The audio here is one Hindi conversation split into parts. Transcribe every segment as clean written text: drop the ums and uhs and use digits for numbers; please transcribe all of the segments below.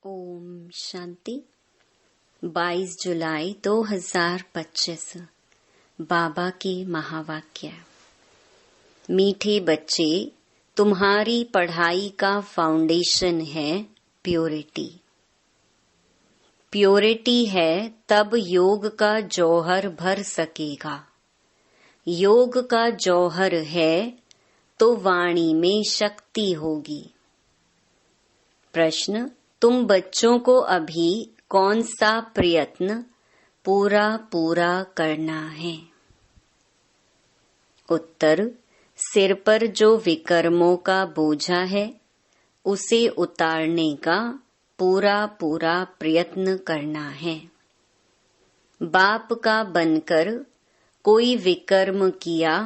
ओम शांति। 22 जुलाई 2025 बाबा के महावाक्य। मीठे बच्चे, तुम्हारी पढ़ाई का फाउंडेशन है प्योरिटी। प्योरिटी है तब योग का जौहर भर सकेगा। योग का जौहर है तो वाणी में शक्ति होगी। प्रश्न, तुम बच्चों को अभी कौन सा प्रयत्न पूरा करना है? उत्तर, सिर पर जो विकर्मों का बोझा है उसे उतारने का पूरा प्रयत्न करना है। बाप का बनकर कोई विकर्म किया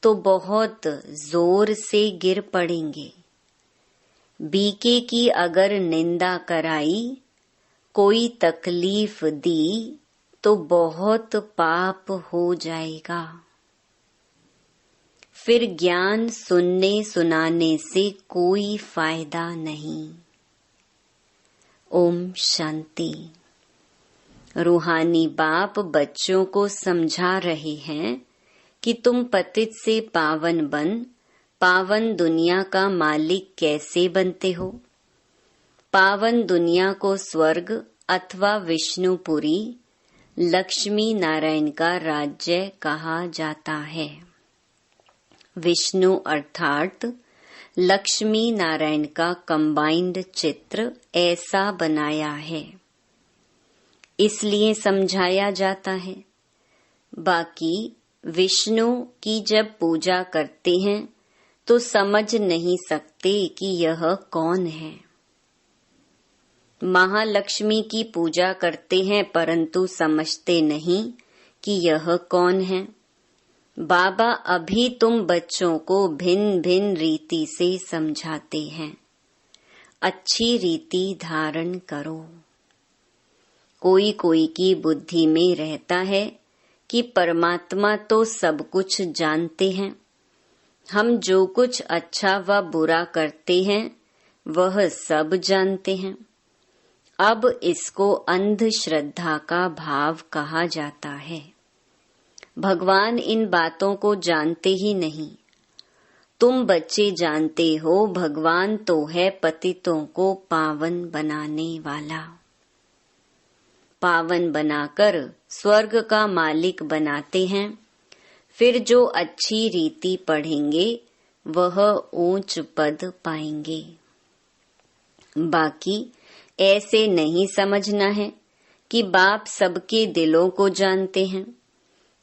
तो बहुत जोर से गिर पड़ेंगे। बीके की अगर निंदा कराई, कोई तकलीफ दी तो बहुत पाप हो जाएगा। फिर ज्ञान सुनने सुनाने से कोई फायदा नहीं। ओम शांति। रूहानी बाप बच्चों को समझा रहे हैं कि तुम पतित से पावन बन पावन दुनिया का मालिक कैसे बनते हो। पावन दुनिया को स्वर्ग अथवा विष्णुपुरी, लक्ष्मी नारायण का राज्य कहा जाता है। विष्णु अर्थात लक्ष्मी नारायण का कंबाइंड चित्र ऐसा बनाया है, इसलिए समझाया जाता है। बाकी विष्णु की जब पूजा करते हैं तो समझ नहीं सकते कि यह कौन है। महालक्ष्मी की पूजा करते हैं परंतु समझते नहीं कि यह कौन है। बाबा अभी तुम बच्चों को भिन्न भिन्न रीति से समझाते हैं। अच्छी रीति धारण करो। कोई कोई की बुद्धि में रहता है कि परमात्मा तो सब कुछ जानते हैं। हम जो कुछ अच्छा व बुरा करते हैं वह सब जानते हैं। अब इसको अंधश्रद्धा का भाव कहा जाता है। भगवान इन बातों को जानते ही नहीं। तुम बच्चे जानते हो भगवान तो है पतितों को पावन बनाने वाला। पावन बनाकर स्वर्ग का मालिक बनाते हैं। फिर जो अच्छी रीति पढ़ेंगे वह ऊंच पद पाएंगे। बाकी ऐसे नहीं समझना है कि बाप सबके दिलों को जानते हैं।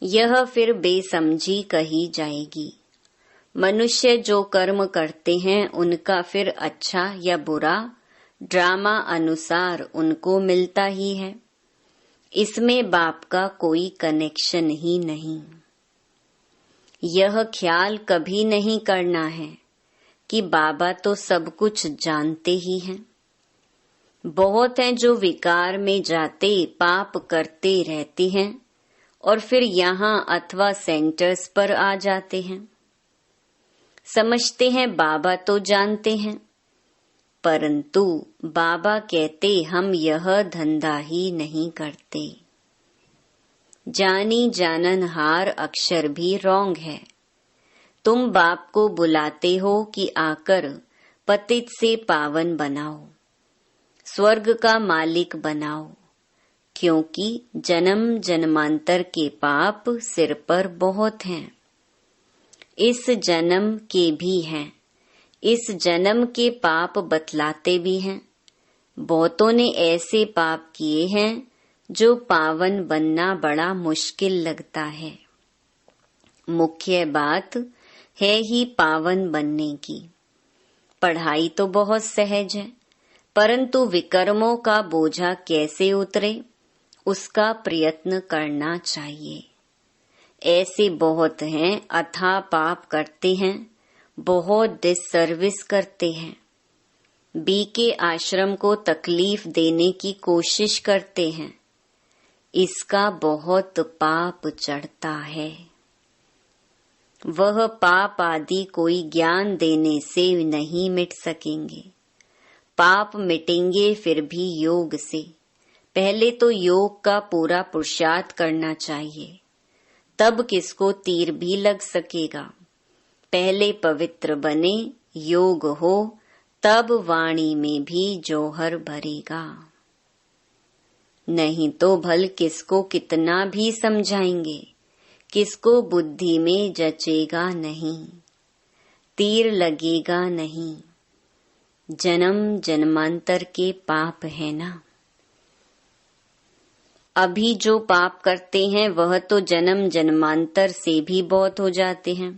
यह फिर बेसमझी कही जाएगी। मनुष्य जो कर्म करते हैं उनका फिर अच्छा या बुरा ड्रामा अनुसार उनको मिलता ही है। इसमें बाप का कोई कनेक्शन ही नहीं। यह ख्याल कभी नहीं करना है कि बाबा तो सब कुछ जानते ही हैं। बहुत हैं जो विकार में जाते पाप करते रहते हैं और फिर यहाँ अथवा सेंटर्स पर आ जाते हैं। समझते हैं बाबा तो जानते हैं, परंतु बाबा कहते हम यह धंधा ही नहीं करते। जानी जानन हार अक्षर भी रॉन्ग है। तुम बाप को बुलाते हो कि आकर पतित से पावन बनाओ, स्वर्ग का मालिक बनाओ, क्योंकि जन्म जन्मांतर के पाप सिर पर बहुत हैं। इस जन्म के भी हैं। इस जन्म के पाप बतलाते भी हैं। बहुतों ने ऐसे पाप किए हैं जो पावन बनना बड़ा मुश्किल लगता है। मुख्य बात है ही पावन बनने की। पढ़ाई तो बहुत सहज है, परंतु विकर्मों का बोझा कैसे उतरे उसका प्रयत्न करना चाहिए। ऐसे बहुत हैं अथाह पाप करते हैं, बहुत डिससर्विस करते हैं। बीके आश्रम को तकलीफ देने की कोशिश करते हैं। इसका बहुत पाप चढ़ता है। वह पाप आदि कोई ज्ञान देने से नहीं मिट सकेंगे। पाप मिटेंगे फिर भी योग से। पहले तो योग का पूरा पुरुषार्थ करना चाहिए, तब किसको तीर भी लग सकेगा। पहले पवित्र बने, योग हो, तब वाणी में भी जौहर भरेगा। नहीं तो भल किसको कितना भी समझाएंगे, किसको बुद्धि में जचेगा नहीं, तीर लगेगा नहीं। जन्म जन्मांतर के पाप है ना। अभी जो पाप करते हैं वह तो जन्म जन्मांतर से भी बहुत हो जाते हैं।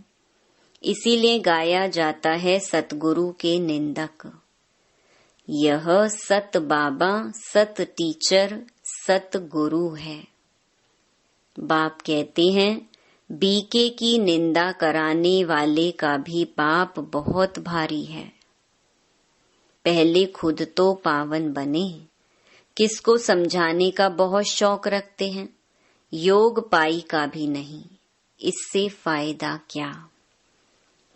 इसीलिए गाया जाता है सतगुरु के निंदक। यह सत बाबा, सत टीचर, सत गुरु है। बाप कहते हैं बीके की निंदा कराने वाले का भी पाप बहुत भारी है। पहले खुद तो पावन बने। किसको समझाने का बहुत शौक रखते हैं, योग पाई का भी नहीं, इससे फायदा क्या।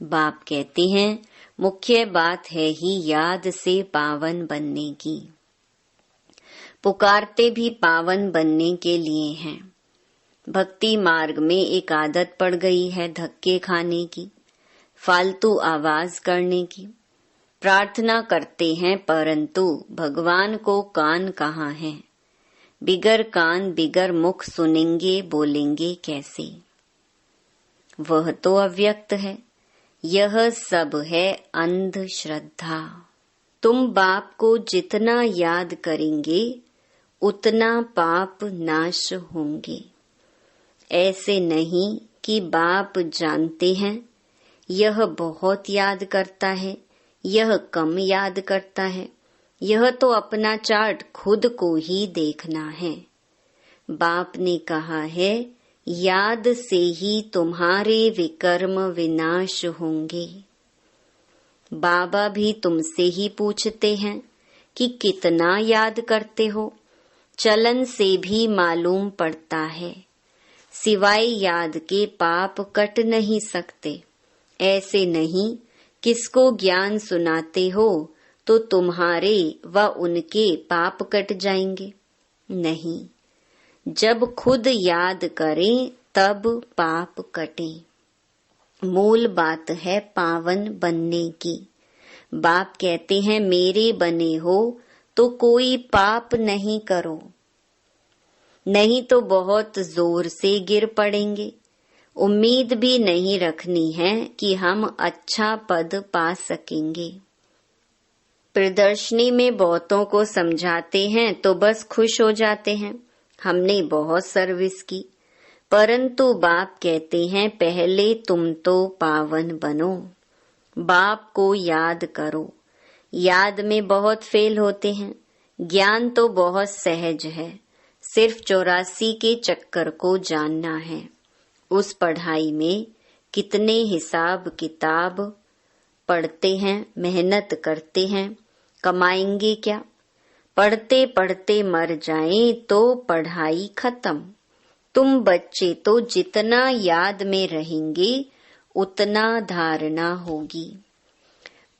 बाप कहते हैं मुख्य बात है ही याद से पावन बनने की। पुकारते भी पावन बनने के लिए हैं। भक्ति मार्ग में एक आदत पड़ गई है धक्के खाने की, फालतू आवाज करने की। प्रार्थना करते हैं परंतु भगवान को कान कहाँ है। बिगर कान बिगर मुख सुनेंगे बोलेंगे कैसे। वह तो अव्यक्त है। यह सब है अंधश्रद्धा। तुम बाप को जितना याद करेंगे उतना पाप नाश होंगे। ऐसे नहीं कि बाप जानते हैं यह बहुत याद करता है, यह कम याद करता है। यह तो अपना चार्ट खुद को ही देखना है। बाप ने कहा है याद से ही तुम्हारे विकर्म विनाश होंगे। बाबा भी तुमसे ही पूछते हैं कि कितना याद करते हो। चलन से भी मालूम पड़ता है। सिवाय याद के पाप कट नहीं सकते। ऐसे नहीं किसको ज्ञान सुनाते हो तो तुम्हारे व उनके पाप कट जाएंगे। नहीं, जब खुद याद करें तब पाप कटें। मूल बात है पावन बनने की। बाप कहते हैं मेरे बने हो तो कोई पाप नहीं करो, नहीं तो बहुत जोर से गिर पड़ेंगे। उम्मीद भी नहीं रखनी है कि हम अच्छा पद पा सकेंगे। प्रदर्शनी में बहुतों को समझाते हैं तो बस खुश हो जाते हैं, हमने बहुत सर्विस की। परंतु बाप कहते हैं पहले तुम तो पावन बनो, बाप को याद करो। याद में बहुत फेल होते हैं। ज्ञान तो बहुत सहज है, सिर्फ 84 के चक्कर को जानना है। उस पढ़ाई में कितने हिसाब किताब पढ़ते हैं, मेहनत करते हैं, कमाएंगे क्या। पढ़ते पढ़ते मर जाएं तो पढ़ाई खत्म। तुम बच्चे तो जितना याद में रहेंगे उतना धारणा होगी।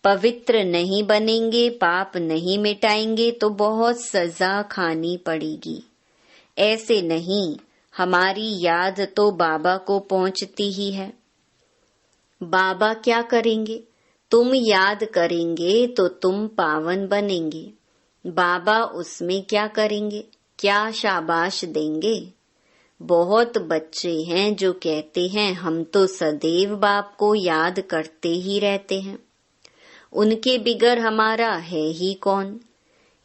पवित्र नहीं बनेंगे, पाप नहीं मिटाएंगे तो बहुत सजा खानी पड़ेगी। ऐसे नहीं, हमारी याद तो बाबा को पहुंचती ही है। बाबा क्या करेंगे, तुम याद करेंगे तो तुम पावन बनेंगे। बाबा उसमें क्या करेंगे, क्या शाबाश देंगे। बहुत बच्चे हैं जो कहते हैं हम तो सदैव बाप को याद करते ही रहते हैं, उनके बिगर हमारा है ही कौन।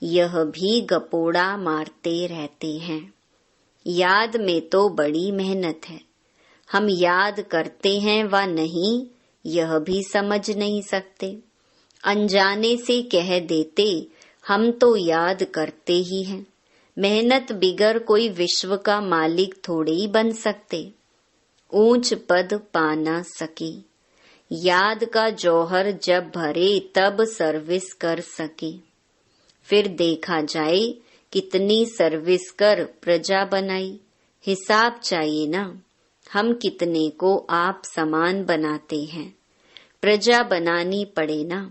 यह भी गपोड़ा मारते रहते हैं। याद में तो बड़ी मेहनत है। हम याद करते हैं व नहीं यह भी समझ नहीं सकते। अनजाने से कह देते हम तो याद करते ही हैं। मेहनत बिगर कोई विश्व का मालिक थोड़े ही बन सकते, ऊंच पद पा ना सके। याद का जौहर जब भरे तब सर्विस कर सके। फिर देखा जाए कितनी सर्विस कर प्रजा बनाई। हिसाब चाहिए ना, हम कितने को आप समान बनाते हैं। प्रजा बनानी पड़े ना।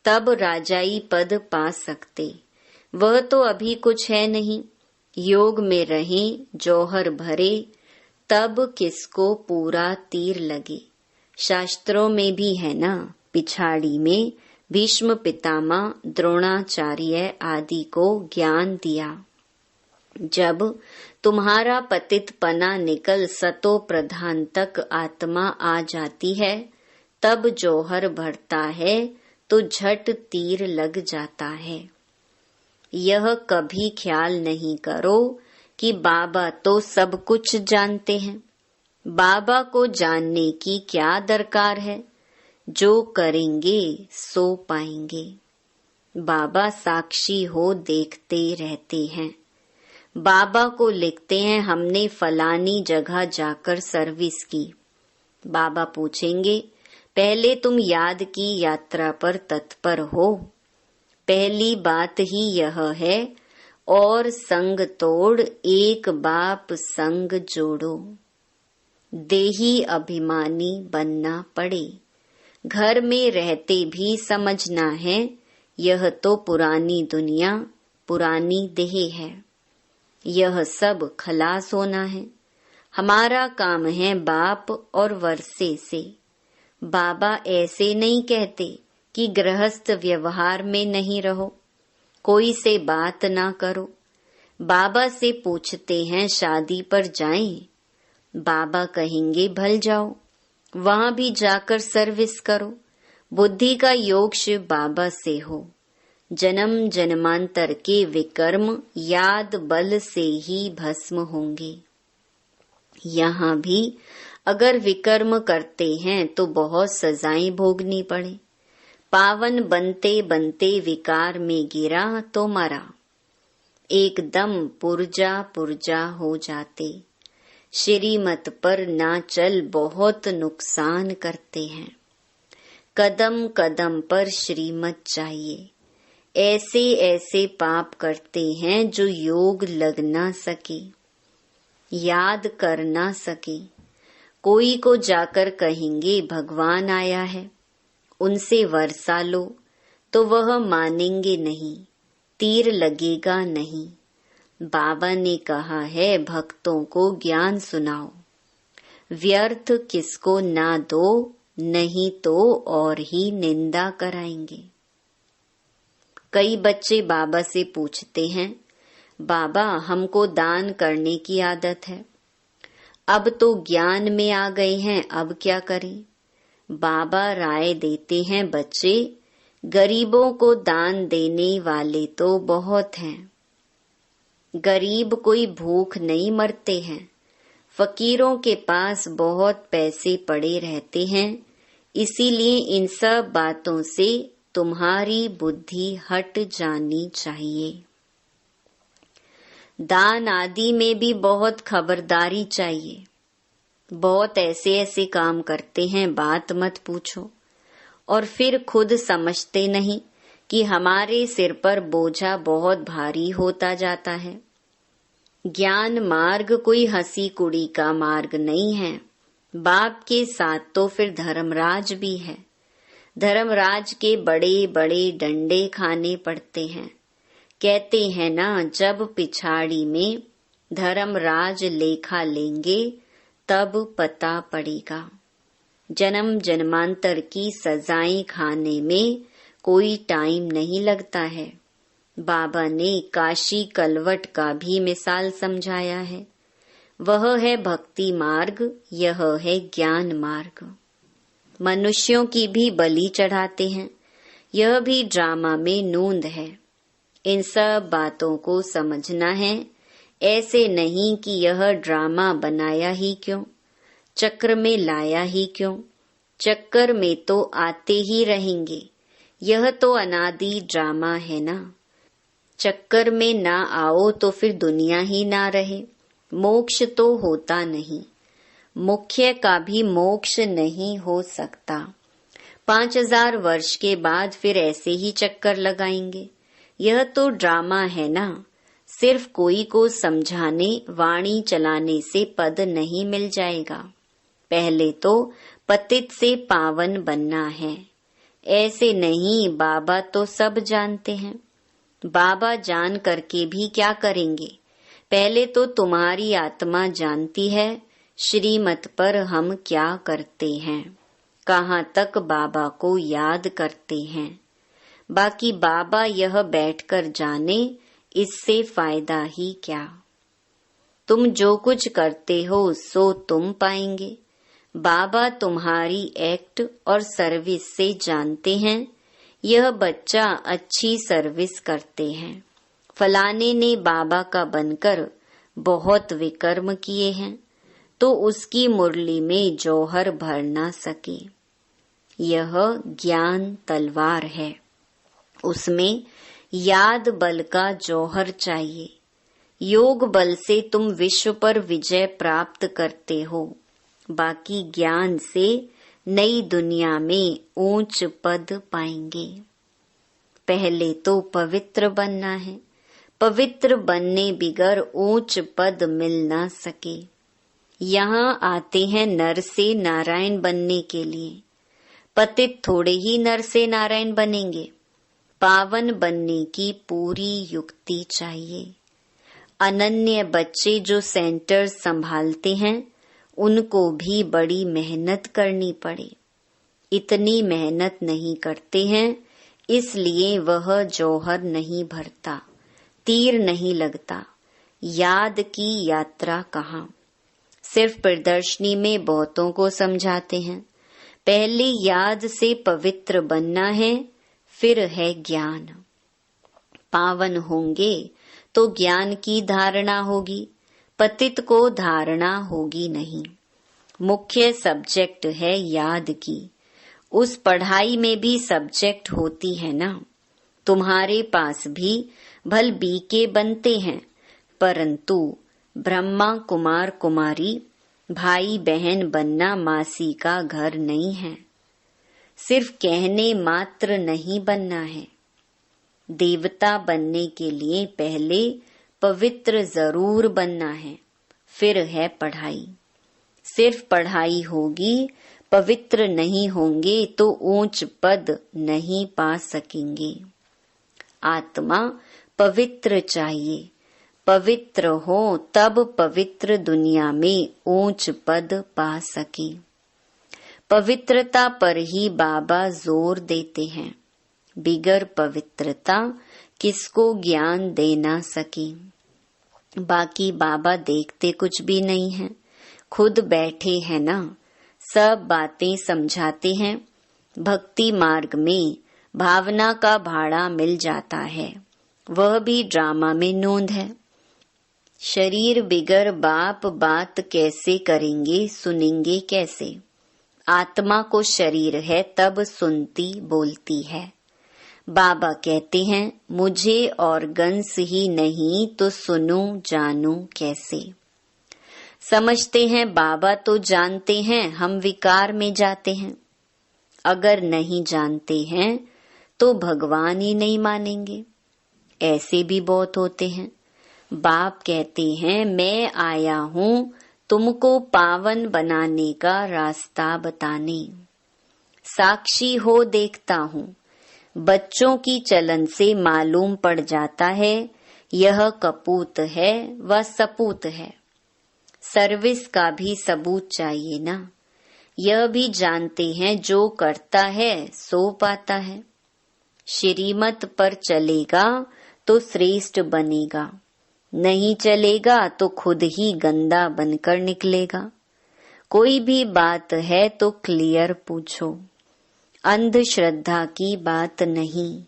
तब राजाई पद पा सकते। वह तो अभी कुछ है नहीं। योग में रहें, जौहर भरे, तब किसको पूरा तीर लगे। शास्त्रों में भी है ना, पिछाड़ी में भीष्म पितामह, द्रोणाचार्य आदि को ज्ञान दिया। जब तुम्हारा पतित पना निकल सतो प्रधान तक आत्मा आ जाती है, तब जौहर भरता है तो झट तीर लग जाता है। यह कभी ख्याल नहीं करो कि बाबा तो सब कुछ जानते हैं। बाबा को जानने की क्या दरकार है, जो करेंगे सो पाएंगे। बाबा साक्षी हो देखते रहते हैं। बाबा को लिखते हैं, हमने फलानी जगह जाकर सर्विस की। बाबा पूछेंगे, पहले तुम याद की यात्रा पर तत्पर हो। पहली बात ही यह है, और संग तोड़ एक बाप संग जोड़ो। देही अभिमानी बनना पड़े। घर में रहते भी समझना है, यह तो पुरानी दुनिया, पुरानी देह है। यह सब खलास होना है। हमारा काम है बाप और वर्षे से। बाबा ऐसे नहीं कहते कि गृहस्थ व्यवहार में नहीं रहो, कोई से बात ना करो। बाबा से पूछते हैं, शादी पर जाएं? बाबा कहेंगे, भल जाओ, वहां भी जाकर सर्विस करो। बुद्धि का योग शिव बाबा से हो। जन्म जन्मांतर के विकर्म याद बल से ही भस्म होंगे। यहाँ भी अगर विकर्म करते हैं तो बहुत सजाएं भोगनी पड़े। पावन बनते बनते विकार में गिरा तो मरा। एकदम पुर्जा पुर्जा हो जाते। श्रीमत पर ना चल बहुत नुकसान करते हैं। कदम कदम पर श्रीमत चाहिए। ऐसे ऐसे पाप करते हैं जो योग लग ना सके, याद कर ना सके। कोई को जाकर कहेंगे भगवान आया है, उनसे वर्षा लो, तो वह मानेंगे नहीं, तीर लगेगा नहीं। बाबा ने कहा है, भक्तों को ज्ञान सुनाओ, व्यर्थ किसको ना दो, नहीं तो और ही निंदा कराएंगे। कई बच्चे बाबा से पूछते हैं, बाबा हमको दान करने की आदत है, अब तो ज्ञान में आ गए हैं, अब क्या करें? बाबा राय देते हैं, बच्चे गरीबों को दान देने वाले तो बहुत हैं। गरीब कोई भूख नहीं मरते हैं। फकीरों के पास बहुत पैसे पड़े रहते हैं, इसीलिए इन सब बातों से तुम्हारी बुद्धि हट जानी चाहिए। दान आदि में भी बहुत खबरदारी चाहिए। बहुत ऐसे ऐसे काम करते हैं, बात मत पूछो, और फिर खुद समझते नहीं कि हमारे सिर पर बोझा बहुत भारी होता जाता है। ज्ञान मार्ग कोई हंसी कुड़ी का मार्ग नहीं है। बाप के साथ तो फिर धर्मराज भी है। धर्मराज के बड़े बड़े डंडे खाने पड़ते हैं। कहते हैं ना, जब पिछाड़ी में धर्मराज लेखा लेंगे तब पता पड़ेगा। जन्म जन्मांतर की सजाएं खाने में कोई टाइम नहीं लगता है। बाबा ने काशी कलवट का भी मिसाल समझाया है। वह है भक्ति मार्ग, यह है ज्ञान मार्ग। मनुष्यों की भी बलि चढ़ाते हैं, यह भी ड्रामा में नूंद है। इन सब बातों को समझना है। ऐसे नहीं कि यह ड्रामा बनाया ही क्यों, चक्र में लाया ही क्यों। चक्कर में तो आते ही रहेंगे, यह तो अनादि ड्रामा है ना। चक्कर में ना आओ तो फिर दुनिया ही ना रहे, मोक्ष तो होता नहीं। मुख्य का भी मोक्ष नहीं हो सकता। 5000 वर्ष के बाद फिर ऐसे ही चक्कर लगाएंगे। यह तो ड्रामा है ना। सिर्फ कोई को समझाने, वाणी चलाने से पद नहीं मिल जाएगा। पहले तो पतित से पावन बनना है। ऐसे नहीं, बाबा तो सब जानते हैं। बाबा जान करके भी क्या करेंगे? पहले तो तुम्हारी आत्मा जानती है श्रीमत पर हम क्या करते हैं, कहाँ तक बाबा को याद करते हैं। बाकी बाबा यह बैठकर जाने, इससे फायदा ही क्या। तुम जो कुछ करते हो सो तुम पाएंगे। बाबा तुम्हारी एक्ट और सर्विस से जानते हैं यह बच्चा अच्छी सर्विस करते हैं। फलाने ने बाबा का बनकर बहुत विकर्म किए हैं तो उसकी मुरली में जौहर भर ना सके। यह ज्ञान तलवार है, उसमें याद बल का जौहर चाहिए। योग बल से तुम विश्व पर विजय प्राप्त करते हो, बाकी ज्ञान से नई दुनिया में ऊंच पद पाएंगे। पहले तो पवित्र बनना है, पवित्र बनने बिगर ऊंच पद मिल ना सके। यहाँ आते हैं नर से नारायण बनने के लिए, पतित थोड़े ही नर से नारायण बनेंगे। पावन बनने की पूरी युक्ति चाहिए। अनन्य बच्चे जो सेंटर संभालते हैं उनको भी बड़ी मेहनत करनी पड़े। इतनी मेहनत नहीं करते हैं, इसलिए वह जौहर नहीं भरता, तीर नहीं लगता। याद की यात्रा कहाँ? सिर्फ प्रदर्शनी में बहुतों को समझाते हैं। पहले याद से पवित्र बनना है, फिर है ज्ञान। पावन होंगे तो ज्ञान की धारणा होगी, पतित को धारणा होगी नहीं। मुख्य सब्जेक्ट है याद की। उस पढ़ाई में भी सब्जेक्ट होती है ना। तुम्हारे पास भी भल बीके बनते हैं, परंतु ब्रह्मा कुमार कुमारी भाई बहन बनना मासी का घर नहीं है। सिर्फ कहने मात्र नहीं बनना है। देवता बनने के लिए पहले पवित्र जरूर बनना है, फिर है पढ़ाई। सिर्फ पढ़ाई होगी, पवित्र नहीं होंगे तो ऊंच पद नहीं पा सकेंगे। आत्मा पवित्र चाहिए, पवित्र हो तब पवित्र दुनिया में ऊंच पद पा सके। पवित्रता पर ही बाबा जोर देते हैं। बिगर पवित्रता किसको ज्ञान दे ना सके। बाकी बाबा देखते कुछ भी नहीं है, खुद बैठे हैं ना, सब बातें समझाते हैं। भक्ति मार्ग में भावना का भाड़ा मिल जाता है, वह भी ड्रामा में नोंद है। शरीर बिगर बाप बात कैसे करेंगे, सुनेंगे कैसे? आत्मा को शरीर है तब सुनती बोलती है। बाबा कहते हैं मुझे ऑर्गन्स ही नहीं तो सुनूं जानूं कैसे। समझते हैं बाबा तो जानते हैं, हम विकार में जाते हैं। अगर नहीं जानते हैं तो भगवान ही नहीं मानेंगे। ऐसे भी बहुत होते हैं। बाप कहते हैं मैं आया हूँ तुमको पावन बनाने का रास्ता बताने। साक्षी हो देखता हूँ, बच्चों की चलन से मालूम पड़ जाता है यह कपूत है व सपूत है। सर्विस का भी सबूत चाहिए ना। यह भी जानते हैं जो करता है सो पाता है। श्रीमत पर चलेगा तो श्रेष्ठ बनेगा, नहीं चलेगा तो खुद ही गंदा बनकर निकलेगा। कोई भी बात है तो क्लियर पूछो, अंधश्रद्धा की बात नहीं।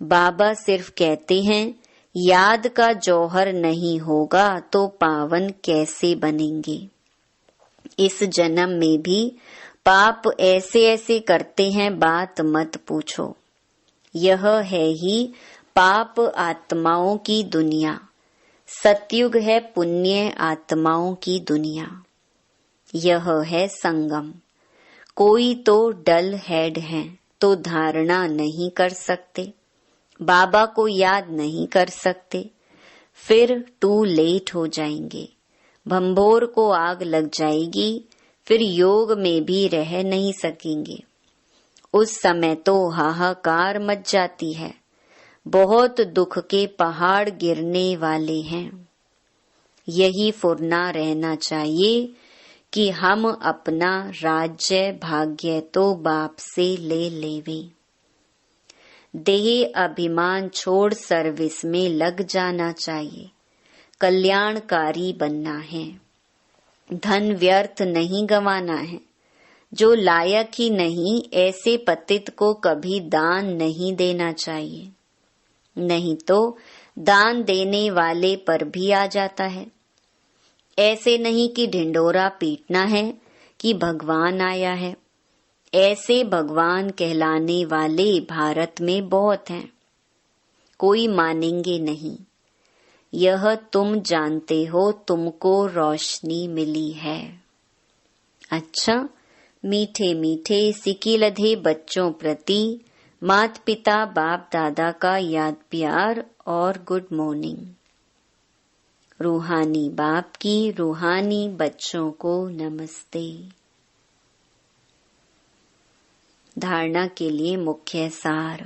बाबा सिर्फ कहते हैं याद का जौहर नहीं होगा तो पावन कैसे बनेंगे। इस जन्म में भी पाप ऐसे ऐसे करते हैं बात मत पूछो। यह है ही पाप आत्माओं की दुनिया, सतयुग है पुण्य आत्माओं की दुनिया। यह है संगम। कोई तो डल हेड है तो धारणा नहीं कर सकते, बाबा को याद नहीं कर सकते, फिर टू लेट हो जाएंगे। भंभोर को आग लग जाएगी, फिर योग में भी रह नहीं सकेंगे। उस समय तो हाहाकार मच जाती है, बहुत दुख के पहाड़ गिरने वाले हैं। यही फुरना रहना चाहिए कि हम अपना राज्य भाग्य तो बाप से ले लेवे। देह अभिमान छोड़ सर्विस में लग जाना चाहिए, कल्याणकारी बनना है। धन व्यर्थ नहीं गंवाना है। जो लायक ही नहीं ऐसे पतित को कभी दान नहीं देना चाहिए, नहीं तो दान देने वाले पर भी आ जाता है। ऐसे नहीं कि ढिंडोरा पीटना है कि भगवान आया है। ऐसे भगवान कहलाने वाले भारत में बहुत हैं, कोई मानेंगे नहीं। यह तुम जानते हो, तुमको रोशनी मिली है। अच्छा, मीठे मीठे सिकिलधे बच्चों प्रति माता पिता बाप दादा का याद प्यार और गुड मॉर्निंग। रूहानी बाप की रूहानी बच्चों को नमस्ते। धारणा के लिए मुख्य सार।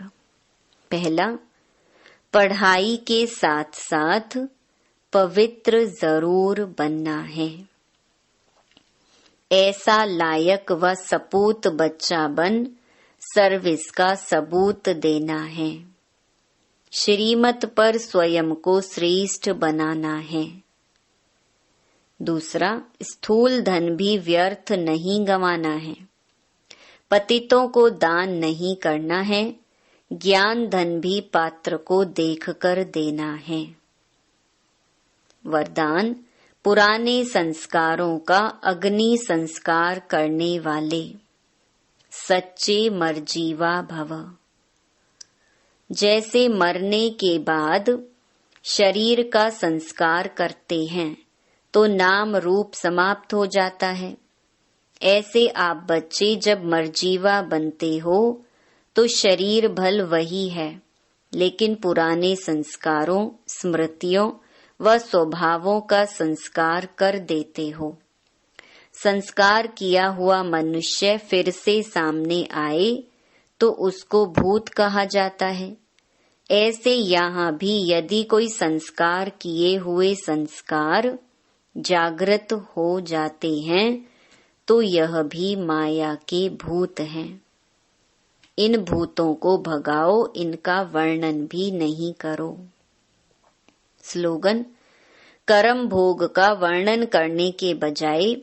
पहला, पढ़ाई के साथ साथ पवित्र जरूर बनना है। ऐसा लायक व सपूत बच्चा बन सर्विस का सबूत देना है। श्रीमत पर स्वयं को श्रेष्ठ बनाना है। दूसरा, स्थूल धन भी व्यर्थ नहीं गंवाना है। पतितों को दान नहीं करना है। ज्ञान धन भी पात्र को देखकर देना है। वरदान, पुराने संस्कारों का अग्नि संस्कार करने वाले सच्चे मरजीवा भव। जैसे मरने के बाद शरीर का संस्कार करते हैं तो नाम रूप समाप्त हो जाता है, ऐसे आप बच्चे जब मरजीवा बनते हो तो शरीर भल वही है, लेकिन पुराने संस्कारों, स्मृतियों व स्वभावों का संस्कार कर देते हो। संस्कार किया हुआ मनुष्य फिर से सामने आए तो उसको भूत कहा जाता है। ऐसे यहाँ भी यदि कोई संस्कार किए हुए संस्कार जागृत हो जाते हैं तो यह भी माया के भूत हैं। इन भूतों को भगाओ, इनका वर्णन भी नहीं करो। स्लोगन, कर्म भोग का वर्णन करने के बजाय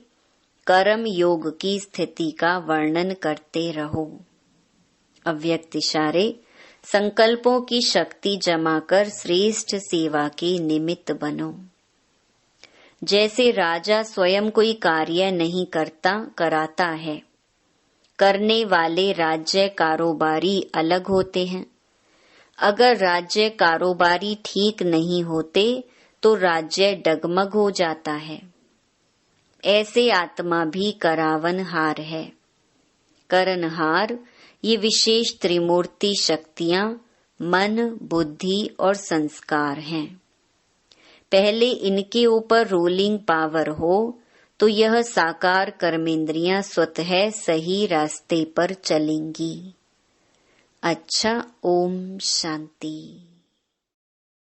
कर्म योग की स्थिति का वर्णन करते रहो। अव्यक्त इशारे, संकल्पों की शक्ति जमा कर श्रेष्ठ सेवा के निमित्त बनो। जैसे राजा स्वयं कोई कार्य नहीं कराता है, करने वाले राज्य कारोबारी अलग होते हैं। अगर राज्य कारोबारी ठीक नहीं होते तो राज्य डगमग हो जाता है। ऐसे आत्मा भी करावनहार है। करनहार ये विशेष त्रिमूर्ति शक्तियां मन, बुद्धि और संस्कार हैं। पहले इनके ऊपर रूलिंग पावर हो तो यह साकार कर्मेंद्रियां स्वतः सही रास्ते पर चलेंगी। अच्छा, ओम शांति।